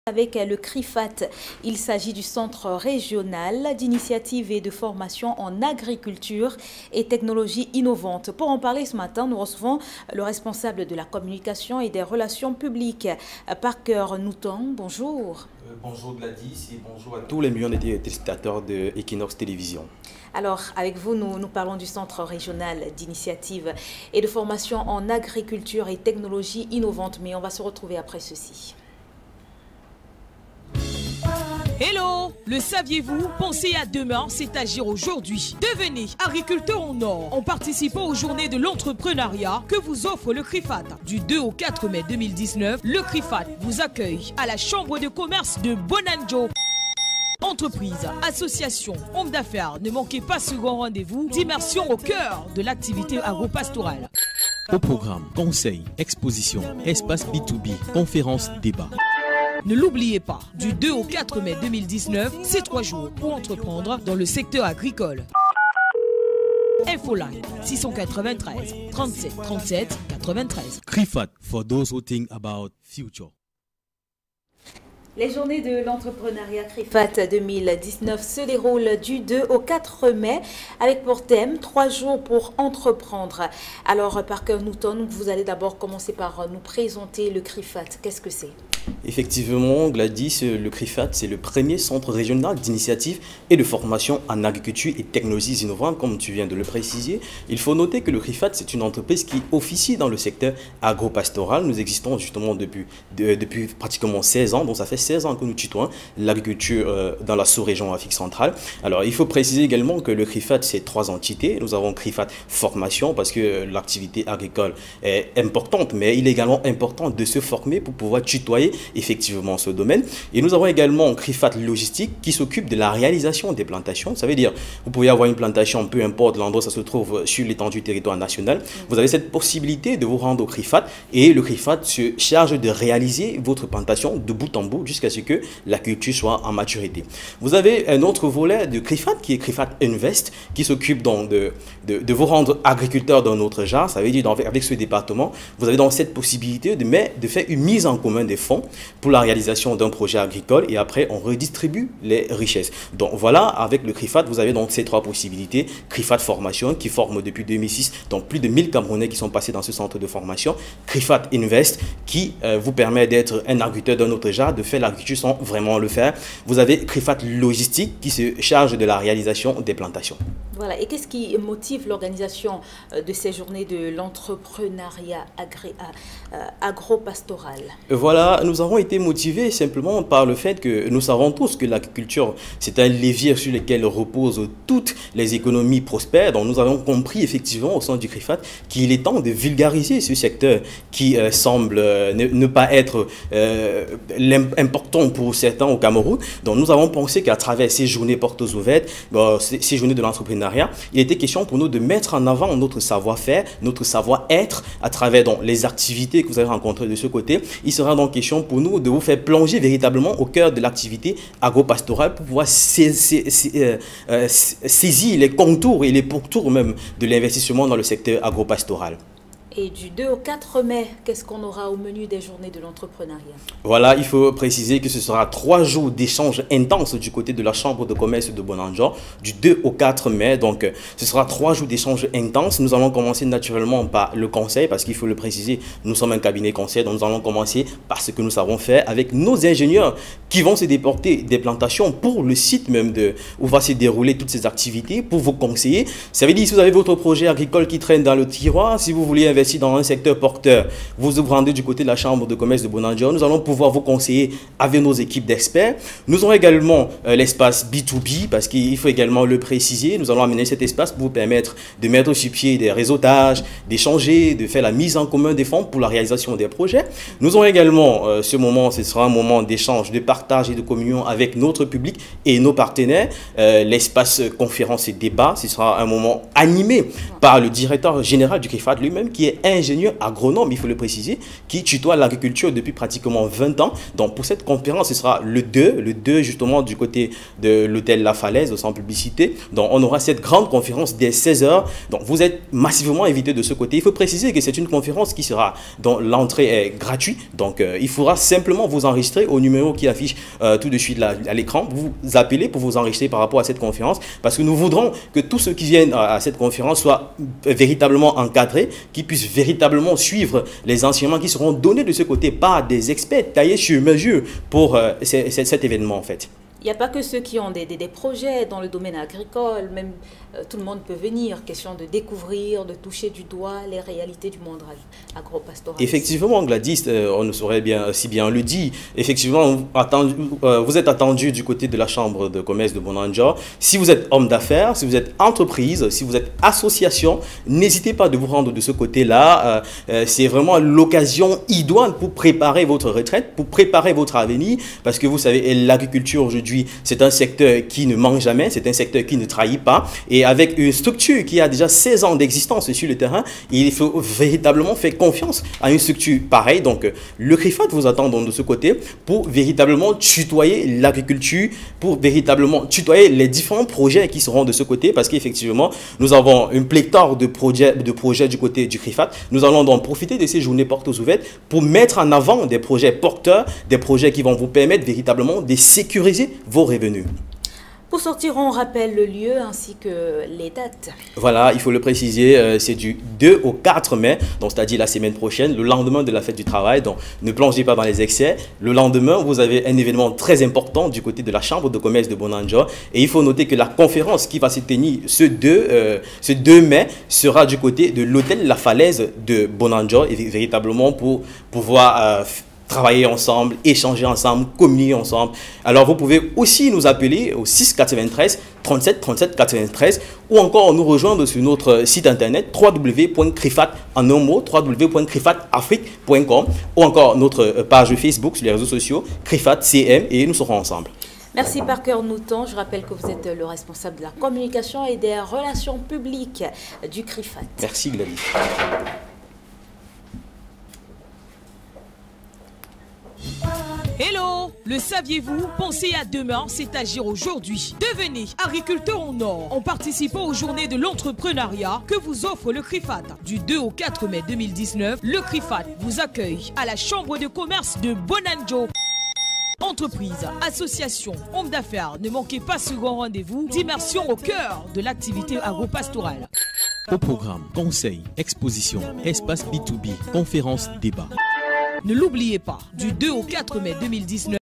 Avec le CRIFAT, il s'agit du Centre régional d'initiative et de formation en agriculture et technologies innovantes. Pour en parler ce matin, nous recevons le responsable de la communication et des relations publiques, Parker Newton. Bonjour. Bonjour Gladys et bonjour à tous les millions de téléspectateurs de Equinox Télévision. Alors, avec vous, nous parlons du Centre régional d'initiative et de formation en agriculture et technologies innovantes, mais on va se retrouver après ceci. Hello, le saviez-vous? Penser à demain, c'est agir aujourd'hui. Devenez agriculteur en or en participant aux journées de l'entrepreneuriat que vous offre le CRIFAT. Du 2 au 4 mai 2019, le CRIFAT vous accueille à la Chambre de commerce de Bonanjo. Entreprises, associations, hommes d'affaires, ne manquez pas ce grand rendez-vous d'immersion au cœur de l'activité agro-pastorale. Au programme, conseils, expositions, espace B2B, conférences, débats. Ne l'oubliez pas, du 2 au 4 mai 2019, c'est 3 jours pour entreprendre dans le secteur agricole. Infoline 693 37 37 93. CRIFAT, for those who think about future. Les journées de l'entrepreneuriat CRIFAT 2019 se déroulent du 2 au 4 mai avec pour thème 3 jours pour entreprendre. Alors Parker Newton, vous allez d'abord commencer par nous présenter le CRIFAT. Qu'est-ce que c'est ? Effectivement, Gladys, le CRIFAT, c'est le premier centre régional d'initiative et de formation en agriculture et technologies innovantes, comme tu viens de le préciser. Il faut noter que le CRIFAT, c'est une entreprise qui officie dans le secteur agro-pastoral. Nous existons justement depuis pratiquement 16 ans, donc ça fait 16 ans que nous tutoyons l'agriculture dans la sous-région Afrique centrale. Alors, il faut préciser également que le CRIFAT, c'est 3 entités. Nous avons CRIFAT Formation parce que l'activité agricole est importante, mais il est également important de se former pour pouvoir tutoyer effectivement ce domaine. Et nous avons également CRIFAT Logistique qui s'occupe de la réalisation des plantations. Ça veut dire, vous pouvez avoir une plantation, peu importe l'endroit où ça se trouve sur l'étendue du territoire national. Vous avez cette possibilité de vous rendre au CRIFAT et le CRIFAT se charge de réaliser votre plantation de bout en bout jusqu'à ce que la culture soit en maturité. Vous avez un autre volet de CRIFAT qui est CRIFAT Invest qui s'occupe donc de vous rendre agriculteur dans notre genre. Ça veut dire, avec ce département, vous avez donc cette possibilité de faire une mise en commun des fonds pour la réalisation d'un projet agricole et après on redistribue les richesses. Donc voilà, avec le CRIFAT, vous avez donc ces 3 possibilités. CRIFAT Formation qui forme depuis 2006 donc plus de 1000 Camerounais qui sont passés dans ce centre de formation. CRIFAT Invest qui vous permet d'être un agriculteur d'un autre genre, de faire l'agriculture sans vraiment le faire. Vous avez CRIFAT Logistique qui se charge de la réalisation des plantations. Voilà, et qu'est-ce qui motive l'organisation de ces journées de l'entrepreneuriat agro-pastoral? Voilà, nous avons été motivés simplement par le fait que nous savons tous que l'agriculture, c'est un levier sur lequel reposent toutes les économies prospères. Donc nous avons compris effectivement au sein du CRIFAT qu'il est temps de vulgariser ce secteur qui semble ne pas être important pour certains au Cameroun. Donc nous avons pensé qu'à travers ces journées portes ouvertes, ces journées de l'entrepreneuriat, il était question pour nous de mettre en avant notre savoir-faire, notre savoir-être à travers donc, les activités que vous avez rencontrées de ce côté. Il sera donc question pour nous de vous faire plonger véritablement au cœur de l'activité agro-pastorale pour pouvoir saisir les contours et les pourtours même de l'investissement dans le secteur agro-pastoral. Et du 2 au 4 mai, qu'est-ce qu'on aura au menu des journées de l'entrepreneuriat? Voilà, il faut préciser que ce sera 3 jours d'échanges intenses du côté de la Chambre de commerce de Bonanjo, du 2 au 4 mai. Donc, ce sera 3 jours d'échanges intenses. Nous allons commencer naturellement par le conseil, parce qu'il faut le préciser, nous sommes un cabinet conseil, donc nous allons commencer par ce que nous savons faire avec nos ingénieurs qui vont se déporter des plantations pour le site même où va se dérouler toutes ces activités, pour vous conseiller. Ça veut dire, si vous avez votre projet agricole qui traîne dans le tiroir, si vous voulez investir dans un secteur porteur, vous vous rendez du côté de la Chambre de commerce de Bonanjo, nous allons pouvoir vous conseiller avec nos équipes d'experts. Nous aurons également l'espace B2B, parce qu'il faut également le préciser. Nous allons amener cet espace pour vous permettre de mettre sur pied des réseautages, d'échanger, de faire la mise en commun des fonds pour la réalisation des projets. Nous aurons également ce moment, ce sera un moment d'échange, de partage et de communion avec notre public et nos partenaires. L'espace conférence et débat, ce sera un moment animé par le directeur général du CRIFAT lui-même, qui est est ingénieur agronome, il faut le préciser, qui tutoie l'agriculture depuis pratiquement 20 ans. Donc pour cette conférence, ce sera le 2 justement du côté de l'hôtel La Falaise, sans publicité. Donc on aura cette grande conférence dès 16h. Donc vous êtes massivement invités de ce côté. Il faut préciser que c'est une conférence qui sera, dont l'entrée est gratuite. Donc il faudra simplement vous enregistrer au numéro qui affiche tout de suite à l'écran. Vous appelez pour vous enregistrer par rapport à cette conférence, parce que nous voudrons que tous ceux qui viennent à cette conférence soient véritablement encadrés, qui puissent véritablement suivre les enseignements qui seront donnés de ce côté par des experts taillés sur mesure pour cet événement en fait. Il n'y a pas que ceux qui ont des projets dans le domaine agricole, même tout le monde peut venir. Question de découvrir, de toucher du doigt les réalités du monde agropastoral. Effectivement, Gladys, on ne saurait bien, si bien le dit. Effectivement, vous êtes attendu du côté de la Chambre de commerce de Bonanjo. Si vous êtes homme d'affaires, si vous êtes entreprise, si vous êtes association, n'hésitez pas de vous rendre de ce côté-là. C'est vraiment l'occasion idoine pour préparer votre retraite, pour préparer votre avenir, parce que vous savez, l'agriculture aujourd'hui, c'est un secteur qui ne manque jamais, c'est un secteur qui ne trahit pas. Et avec une structure qui a déjà 16 ans d'existence sur le terrain, il faut véritablement faire confiance à une structure pareille. Donc, le CRIFAT vous attend donc de ce côté pour véritablement tutoyer l'agriculture, pour véritablement tutoyer les différents projets qui seront de ce côté, parce qu'effectivement, nous avons une pléthore de projets du côté du CRIFAT. Nous allons donc profiter de ces journées portes ouvertes pour mettre en avant des projets porteurs, des projets qui vont vous permettre véritablement de sécuriser vos revenus. Pour sortir, on rappelle le lieu ainsi que les dates. Voilà, il faut le préciser, c'est du 2 au 4 mai, donc c'est-à-dire la semaine prochaine, le lendemain de la fête du travail. Donc ne plongez pas dans les excès. Le lendemain, vous avez un événement très important du côté de la Chambre de commerce de Bonanjo. Et il faut noter que la conférence qui va se tenir ce 2 mai sera du côté de l'hôtel La Falaise de Bonanjo, et véritablement pour pouvoir travailler ensemble, échanger ensemble, communier ensemble. Alors vous pouvez aussi nous appeler au 6 93 37 37 93 ou encore nous rejoindre sur notre site internet www.crifat en un mot, www.crifatafrique.com ou encore notre page Facebook sur les réseaux sociaux CRIFAT CM, et nous serons ensemble. Merci Parker Noutan. Je rappelle que vous êtes le responsable de la communication et des relations publiques du CRIFAT. Merci Gladys. Hello! Le saviez-vous? Pensez à demain, c'est agir aujourd'hui. Devenez agriculteur en or en participant aux journées de l'entrepreneuriat que vous offre le CRIFAT. Du 2 au 4 mai 2019, le CRIFAT vous accueille à la Chambre de commerce de Bonanjo. Entreprises, associations, hommes d'affaires, ne manquez pas ce grand rendez-vous d'immersion au cœur de l'activité agro-pastorale. Au programme, conseils, expositions, espace B2B, conférences, débats. Ne l'oubliez pas, du 2 au 4 mai 2019,